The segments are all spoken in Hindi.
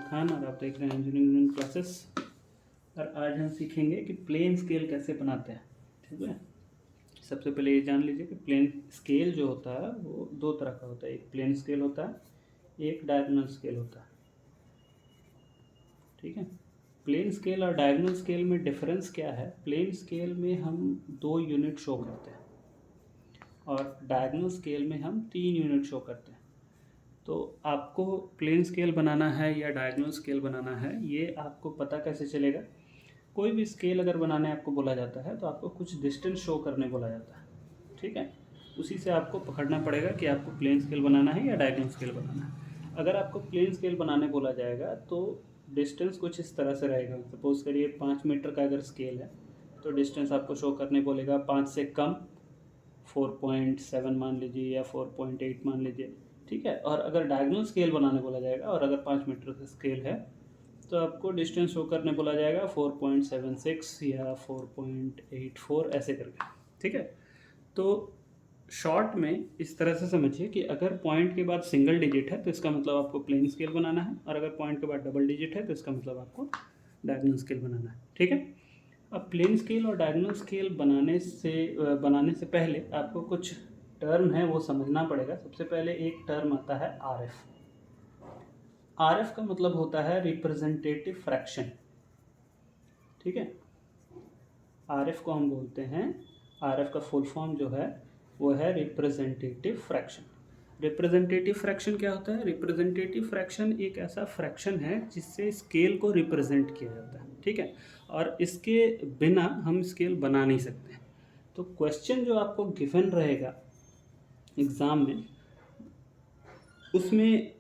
खान और आप देख रहे हैं इंजीनियरिंग क्लासेस। और आज हम सीखेंगे कि प्लेन स्केल कैसे बनाते हैं। ठीक है, सबसे पहले ये जान लीजिए कि प्लेन स्केल जो होता है वो दो तरह का होता है। एक प्लेन स्केल होता है, एक डायगोनल स्केल होता है। ठीक है, प्लेन स्केल और डायगोनल स्केल में डिफरेंस क्या है? प्लेन स्केल में हम 2 यूनिट शो करते हैं और डायगोनल स्केल में हम 3 यूनिट शो करते हैं। तो आपको प्लेन स्केल बनाना है या डायगोनल स्केल बनाना है, ये आपको पता कैसे चलेगा? कोई भी स्केल अगर बनाने आपको बोला जाता है तो आपको कुछ डिस्टेंस शो करने बोला जाता है। ठीक है, उसी से आपको पकड़ना पड़ेगा कि आपको प्लेन स्केल बनाना है या डायगोनल स्केल बनाना है। अगर आपको प्लेन स्केल बनाने बोला जाएगा तो डिस्टेंस कुछ इस तरह से रहेगा। सपोज करिए 5 मीटर का अगर स्केल है तो डिस्टेंस आपको शो करने बोलेगा 5 से कम, 4.7 मान लीजिए या 4.8 मान लीजिए। ठीक है, और अगर डायगोनल स्केल बनाने बोला जाएगा और अगर 5 मीटर का स्केल है तो आपको डिस्टेंस शो करने बोला जाएगा 4.76 या 4.84 ऐसे करके। ठीक है, तो शॉर्ट में इस तरह से समझिए कि अगर पॉइंट के बाद सिंगल डिजिट है तो इसका मतलब आपको प्लेन स्केल बनाना है, और अगर पॉइंट के बाद डबल डिजिट है तो इसका मतलब आपको डायगोनल स्केल बनाना है। ठीक है, अब प्लेन स्केल और डायगोनल स्केल बनाने से पहले आपको कुछ टर्म है वो समझना पड़ेगा। सबसे पहले एक टर्म आता है आरएफ। आरएफ का मतलब होता है रिप्रेजेंटेटिव फ्रैक्शन। ठीक है, आरएफ को हम बोलते हैं, आरएफ का फुल फॉर्म जो है वो है रिप्रेजेंटेटिव फ्रैक्शन। रिप्रेजेंटेटिव फ्रैक्शन क्या होता है? रिप्रेजेंटेटिव फ्रैक्शन एक ऐसा फ्रैक्शन है जिससे स्केल को रिप्रेजेंट किया जाता है। ठीक है, और इसके बिना हम स्केल बना नहीं सकते। तो क्वेश्चन जो आपको गिवन रहेगा एग्ज़ाम में, उसमें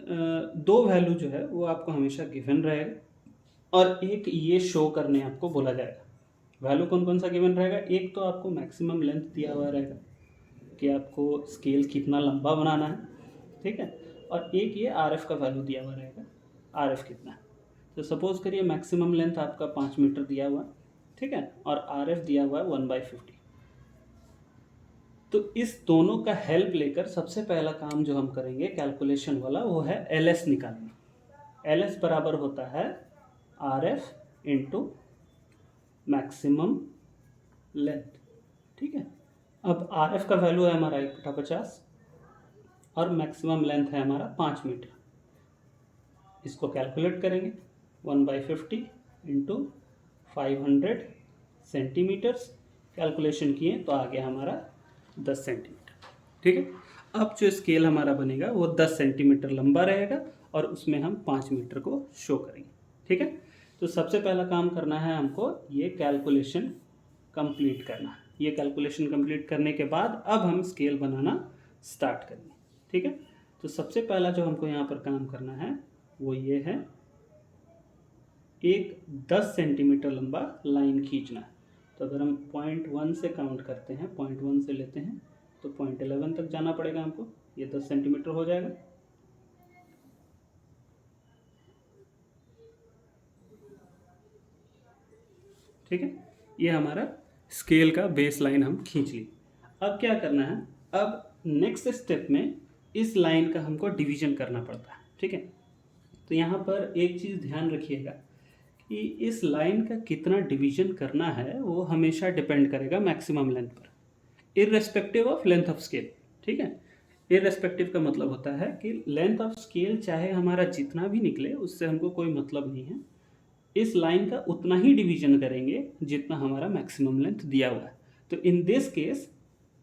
2 वैल्यू जो है वो आपको हमेशा गिवन रहेगा और एक ये शो करने आपको बोला जाएगा। वैल्यू कौन कौन सा गिवन रहेगा? एक तो आपको मैक्सिमम लेंथ दिया हुआ रहेगा कि आपको स्केल कितना लंबा बनाना है। ठीक है, और एक ये आरएफ का वैल्यू दिया हुआ रहेगा, आरएफ कितना है। तो सपोज करिए मैक्सिमम लेंथ आपका 5 मीटर दिया हुआ है। ठीक है, और आरएफ दिया हुआ है 1/50। तो इस दोनों का हेल्प लेकर सबसे पहला काम जो हम करेंगे कैलकुलेशन वाला, वो है एल एस निकालना। एल एस बराबर होता है R F into maximum length. ठीक है, अब आर एफ का वैल्यू है हमारा 1/50 और मैक्सिमम लेंथ है हमारा 5 मीटर। इसको कैलकुलेट करेंगे 1/50 इंटू 500 सेंटीमीटर्स। कैलकुलेशन किए तो आ गया हमारा 10 सेंटीमीटर। ठीक है, अब जो स्केल हमारा बनेगा वो 10 सेंटीमीटर लंबा रहेगा और उसमें हम 5 मीटर को शो करेंगे। ठीक है, तो सबसे पहला काम करना है हमको ये कैलकुलेशन कंप्लीट करना है। ये कैलकुलेशन कंप्लीट करने के बाद अब हम स्केल बनाना स्टार्ट करेंगे। ठीक है, तो सबसे पहला जो हमको यहाँ पर काम करना है वो ये है, एक 10 सेंटीमीटर लंबा लाइन खींचना है। तो अगर हम पॉइंट 1 से काउंट करते हैं, पॉइंट 1 से लेते हैं तो पॉइंट 11 तक जाना पड़ेगा हमको। ये 10 सेंटीमीटर हो जाएगा। ठीक है, ये हमारा स्केल का बेस लाइन हम खींच ली। अब क्या करना है? अब नेक्स्ट स्टेप में इस लाइन का हमको डिवीजन करना पड़ता है। ठीक है, तो यहाँ पर एक चीज़ ध्यान रखिएगा कि इस लाइन का कितना डिवीजन करना है वो हमेशा डिपेंड करेगा मैक्सिमम लेंथ पर, irrespective of length of scale. ठीक है, इररेस्पेक्टिव का मतलब होता है कि लेंथ ऑफ स्केल चाहे हमारा जितना भी निकले उससे हमको कोई मतलब नहीं है। इस लाइन का उतना ही डिवीजन करेंगे जितना हमारा मैक्सिमम लेंथ दिया हुआ है। तो in this case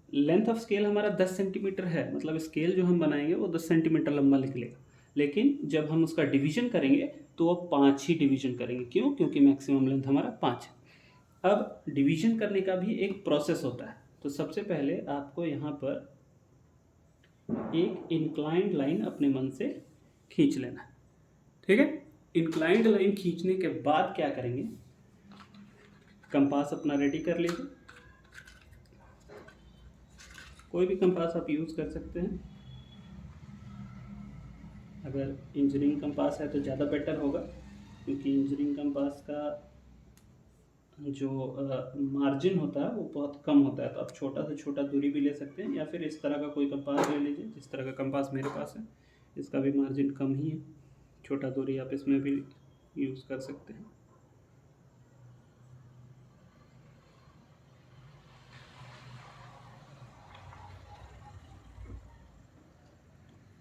length of scale हमारा 10 सेंटीमीटर है, मतलब स्केल जो हम बनाएंगे वो 10 सेंटीमीटर लंबा निकलेगा। लेकिन जब हम उसका डिवीजन करेंगे तो वो 5 ही डिवीजन करेंगे। क्यों? क्योंकि मैक्सिमम लेंथ हमारा 5 है। अब डिवीजन करने का भी एक प्रोसेस होता है। तो सबसे पहले आपको यहाँ पर एक इंक्लाइंड लाइन अपने मन से खींच लेना है। ठीक है, इंक्लाइंड लाइन खींचने के बाद क्या करेंगे, कंपास अपना रेडी कर लीजिए। कोई भी कंपास आप यूज़ कर सकते हैं। अगर इंजीनियरिंग कंपास है तो ज़्यादा बेटर होगा, क्योंकि इंजीनियरिंग कंपास का जो मार्जिन होता है वो बहुत कम होता है। तो आप छोटा से छोटा दूरी भी ले सकते हैं, या फिर इस तरह का कोई कंपास ले लीजिए। जिस तरह का कंपास मेरे पास है इसका भी मार्जिन कम ही है। छोटा दूरी आप इसमें भी यूज़ कर सकते हैं।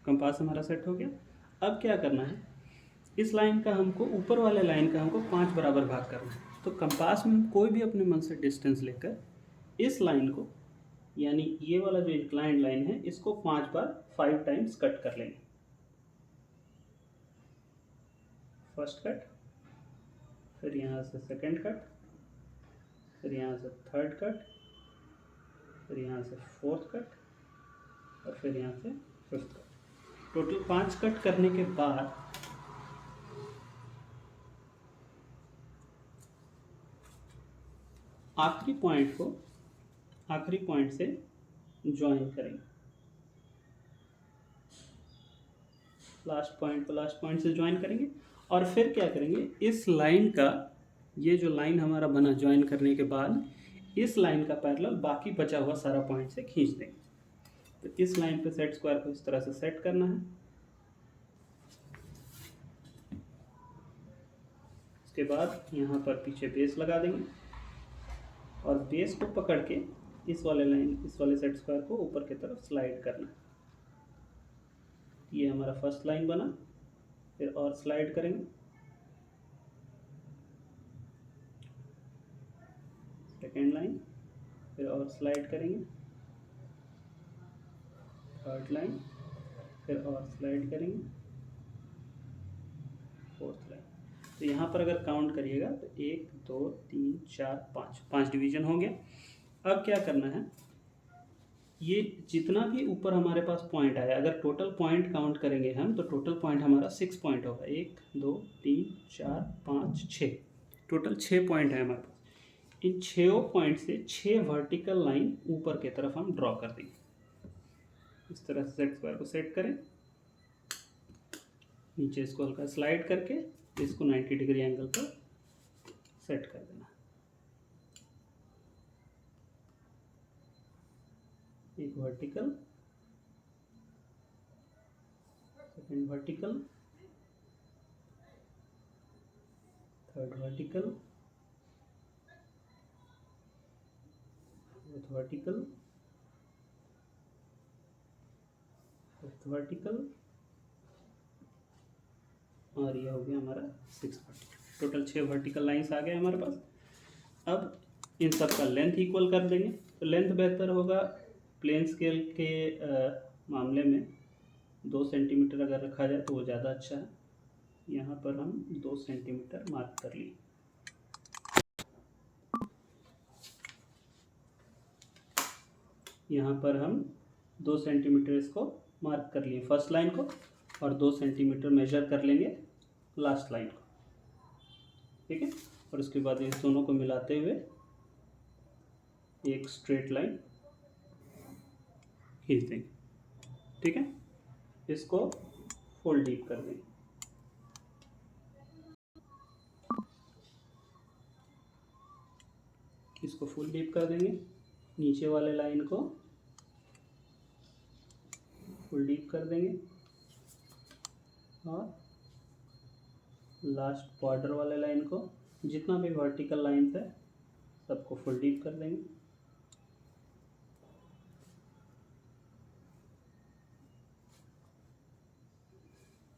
कंपास हमारा सेट हो गया। अब क्या करना है, इस लाइन का हमको, ऊपर वाले लाइन का हमको 5 बराबर भाग करना है। तो कंपास में हम कोई भी अपने मन से डिस्टेंस लेकर इस लाइन को, यानी ये वाला जो इंक्लाइंड लाइन है, इसको 5 बार 5 टाइम्स कट कर लेंगे। फर्स्ट कट, फिर यहाँ से सेकंड कट, फिर यहाँ से थर्ड कट, फिर यहाँ से फोर्थ कट, और फिर यहाँ से फिफ्थ कट। टोटल 5 कट करने के बाद आखिरी पॉइंट से ज्वाइन करेंगे। लास्ट पॉइंट से ज्वाइन करेंगे। और फिर क्या करेंगे, इस लाइन का, ये जो लाइन हमारा बना ज्वाइन करने के बाद, इस लाइन का पैरेलल बाकी बचा हुआ सारा पॉइंट से खींच देंगे। तो इस लाइन पे सेट स्क्वायर को इस तरह से सेट करना है। उसके बाद यहाँ पर पीछे बेस लगा देंगे और बेस को पकड़ के इस वाले सेट स्क्वायर को ऊपर की तरफ स्लाइड करना है। ये हमारा फर्स्ट लाइन बना, फिर और स्लाइड करेंगे, सेकेंड लाइन, फिर और स्लाइड करेंगे, थर्ड लाइन, फिर और स्लाइड करेंगे, फोर्थ लाइन। तो यहाँ पर अगर काउंट करिएगा तो 1 2 3 4 5 डिवीजन हो गया। अब क्या करना है, ये जितना भी ऊपर हमारे पास पॉइंट आया, अगर टोटल पॉइंट काउंट करेंगे हम, तो टोटल पॉइंट हमारा 6 पॉइंट होगा। 1 2 3 4 5 6, टोटल 6 पॉइंट है हमारे पास। इन 6 पॉइंट से 6 वर्टिकल लाइन ऊपर की तरफ हम ड्रॉ कर देंगे। इस तरह से सेट स्क्वायर को सेट करें, नीचे इसको हल्का स्लाइड करके इसको 90 डिग्री एंगल पर सेट कर देना। एक vertical, second vertical, third vertical, fourth vertical, fifth vertical, और ये हो गया हमारा 6 वर्टिकल। टोटल 6 वर्टिकल लाइंस आ गए हमारे पास। अब इन सब का लेंथ इक्वल कर देंगे। तो लेंथ बेहतर होगा प्लेन स्केल के मामले में 2 सेंटीमीटर अगर रखा जाए तो वो ज़्यादा अच्छा है। यहाँ पर हम 2 सेंटीमीटर मार्क कर लिए। यहाँ पर हम 2 सेंटीमीटर इसको मार्क कर लिए फर्स्ट लाइन को, और 2 सेंटीमीटर मेजर कर लेंगे लास्ट लाइन को, ठीक है। और उसके बाद इस दोनों को मिलाते हुए एक स्ट्रेट लाइन खींच देंगे, ठीक है। इसको फोल्ड डीप कर देंगे। इसको फुल डीप कर देंगे, नीचे वाले लाइन को फुल डीप कर देंगे, और लास्ट बॉर्डर वाले लाइन को, जितना भी वर्टिकल लाइंस है सबको फुल डीप कर देंगे।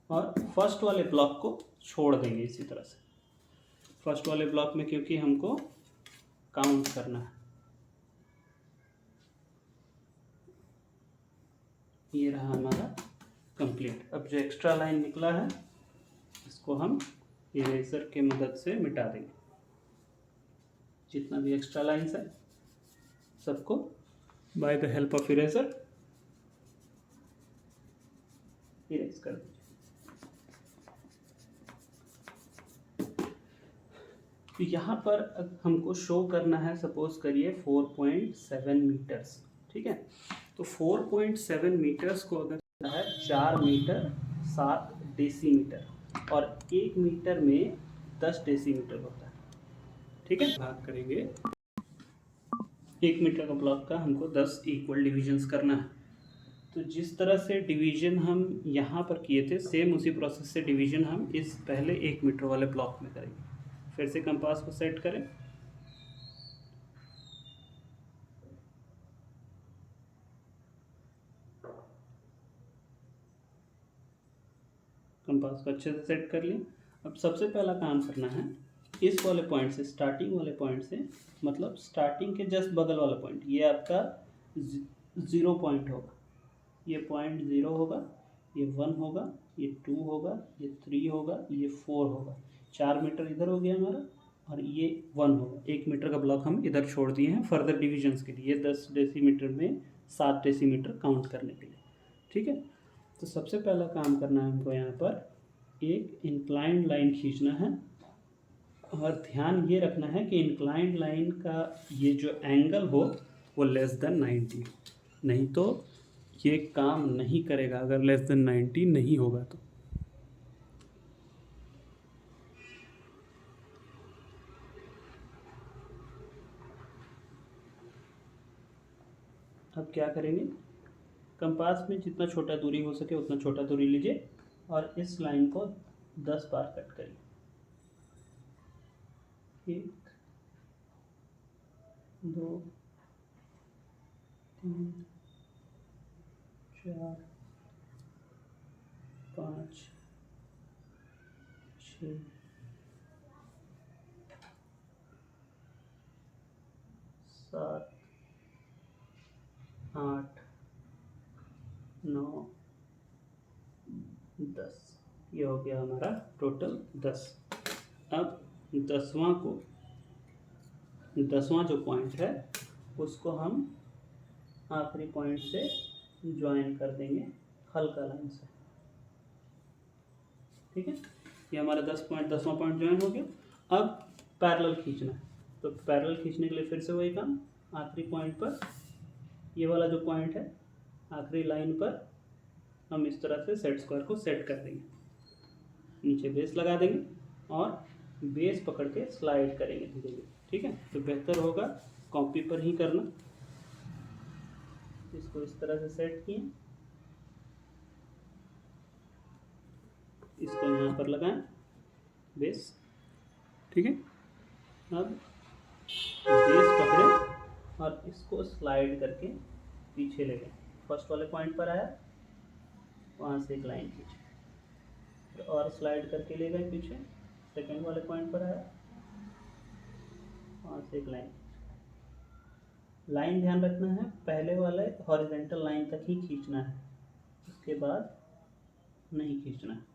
और फर्स्ट वाले ब्लॉक को छोड़ देंगे इसी तरह से। फर्स्ट वाले ब्लॉक में क्योंकि हमको काउंट करना है। ये रहा हमारा कंप्लीट। अब जो एक्स्ट्रा लाइन निकला है इसको हम इरेजर के मदद से मिटा देंगे। जितना भी एक्स्ट्रा लाइन्स है सबको by the help of eraser erase कर दीजिए। तो यहाँ पर हमको शो करना है, सपोज करिए 4.7 मीटर्स, ठीक है। तो 4.7 मीटर्स को अगर है 4 मीटर 7 डेसीमीटर, और 1 मीटर में 10 डेसीमीटर होता है, ठीक है। भाग करेंगे 1 मीटर का ब्लॉक का हमको 10 इक्वल डिविजन्स करना है। तो जिस तरह से डिवीजन हम यहाँ पर किए थे, सेम उसी प्रोसेस से डिवीजन हम इस पहले 1 मीटर वाले ब्लॉक में करेंगे। फिर से कंपास को सेट करें, कंपास को अच्छे से सेट कर लिया। अब सबसे पहला काम करना है, इस वाले पॉइंट से, स्टार्टिंग वाले पॉइंट से, मतलब स्टार्टिंग के जस्ट बगल वाला पॉइंट, ये आपका 0 पॉइंट होगा, ये पॉइंट 0 होगा, ये 1 होगा, ये 2 होगा, ये 3 होगा, ये 4 होगा। 4 मीटर इधर हो गया हमारा, और ये 1 होगा। 1 मीटर का ब्लॉक हम इधर छोड़ दिए हैं फर्दर डिविजन्स के लिए, 10 डेसीमीटर में 7 डेसीमीटर काउंट करने के लिए। ठीक है, तो सबसे पहला काम करना है हमको, यहाँ पर एक इंक्लाइंड लाइन खींचना है, और ध्यान ये रखना है कि इंक्लाइंड लाइन का ये जो एंगल हो वो लेस देन 90, नहीं तो ये काम नहीं करेगा अगर लेस देन 90 नहीं होगा तो। अब क्या करेंगे, कंपास में जितना छोटा दूरी हो सके उतना छोटा दूरी लीजिए, और इस लाइन को 10 बार कट करिए। 1 2 3 4 5 6 7 8 9 10, ये हो गया हमारा टोटल 10। अब 10वां जो पॉइंट है उसको हम आखिरी पॉइंट से ज्वाइन कर देंगे हल्का लाइन से। ठीक है, ये हमारा 10वां पॉइंट ज्वाइन हो गया। अब पैरेलल खींचना है, तो पैरेलल खींचने के लिए फिर से वही काम, आखिरी पॉइंट पर, ये वाला जो पॉइंट है आखिरी लाइन पर, हम इस तरह से सेट स्क्वायर को सेट कर देंगे, नीचे बेस लगा देंगे और बेस पकड़ के स्लाइड करेंगे धीरे धीरे। ठीक है, तो बेहतर होगा कॉपी पर ही करना। इसको इस तरह से सेट किए, इसको यहाँ पर लगाएं बेस। ठीक है, अब बेस पकड़े और इसको स्लाइड करके पीछे ले गए, फर्स्ट वाले पॉइंट पर आया, वहाँ से एक लाइन खींचे, और स्लाइड करके ले गए पीछे, सेकंड वाले पॉइंट पर आया, वहाँ से एक लाइन ध्यान रखना है, पहले वाले हॉरिजॉन्टल लाइन तक ही खींचना है, उसके बाद नहीं खींचना है।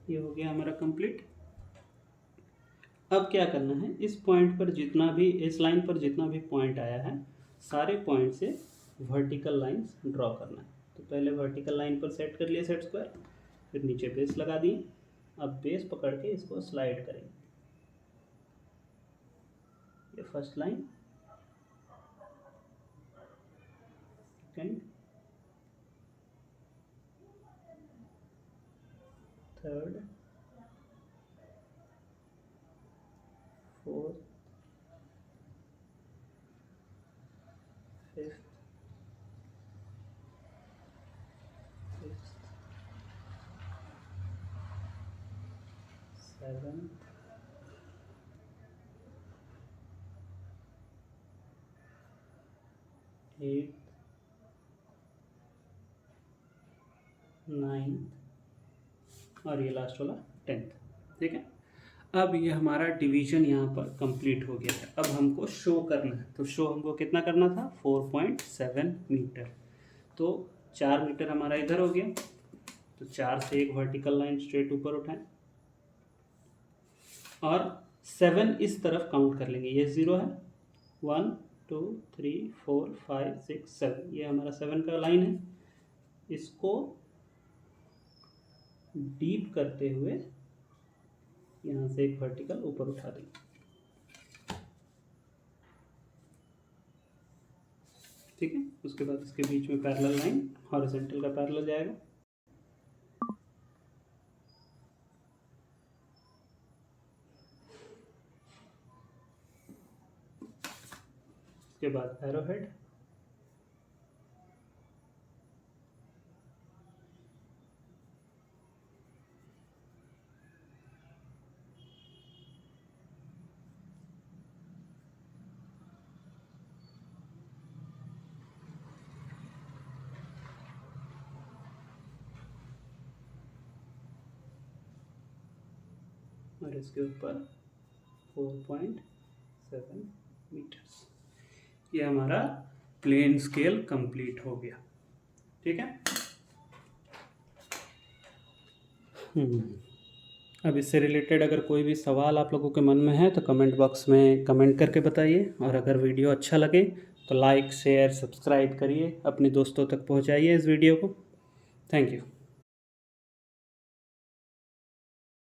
ये हो गया हमारा कंप्लीट। अब क्या करना है, इस पॉइंट पर जितना भी, इस लाइन पर जितना भी पॉइंट आया है, सारे पॉइंट से वर्टिकल लाइंस ड्रॉ करना है। तो पहले वर्टिकल लाइन पर सेट कर लिए सेट स्क्वायर, फिर नीचे बेस लगा दिए, अब बेस पकड़ के इसको स्लाइड करेंगे। ये first line, second, third, fourth, fifth, sixth, seventh, eighth, ninth, और ये लास्ट वाला 10th। ठीक है, अब ये हमारा डिवीजन यहाँ पर कंप्लीट हो गया है। अब हमको शो करना है, तो शो हमको कितना करना था, 4.7 मीटर। तो 4 मीटर हमारा इधर हो गया, तो 4 से एक वर्टिकल लाइन स्ट्रेट ऊपर उठाएं, और 7 इस तरफ काउंट कर लेंगे, ये 0 है, 1 2 3 4 5 6 7, ये हमारा 7 का लाइन है। इसको डीप करते हुए यहाँ से एक वर्टिकल ऊपर उठा देंगे, ठीक है। उसके बाद इसके बीच में पैरेलल लाइन, हॉरिजॉन्टल का पैरेलल जाएगा। उसके बाद एरो हेड, और इसके ऊपर 4.7 मीटर्स। ये हमारा प्लेन स्केल कंप्लीट हो गया, ठीक है। अब इससे रिलेटेड अगर कोई भी सवाल आप लोगों के मन में है तो कमेंट बॉक्स में कमेंट करके बताइए, और अगर वीडियो अच्छा लगे तो लाइक शेयर सब्सक्राइब करिए, अपने दोस्तों तक पहुंचाइए इस वीडियो को। Thank you.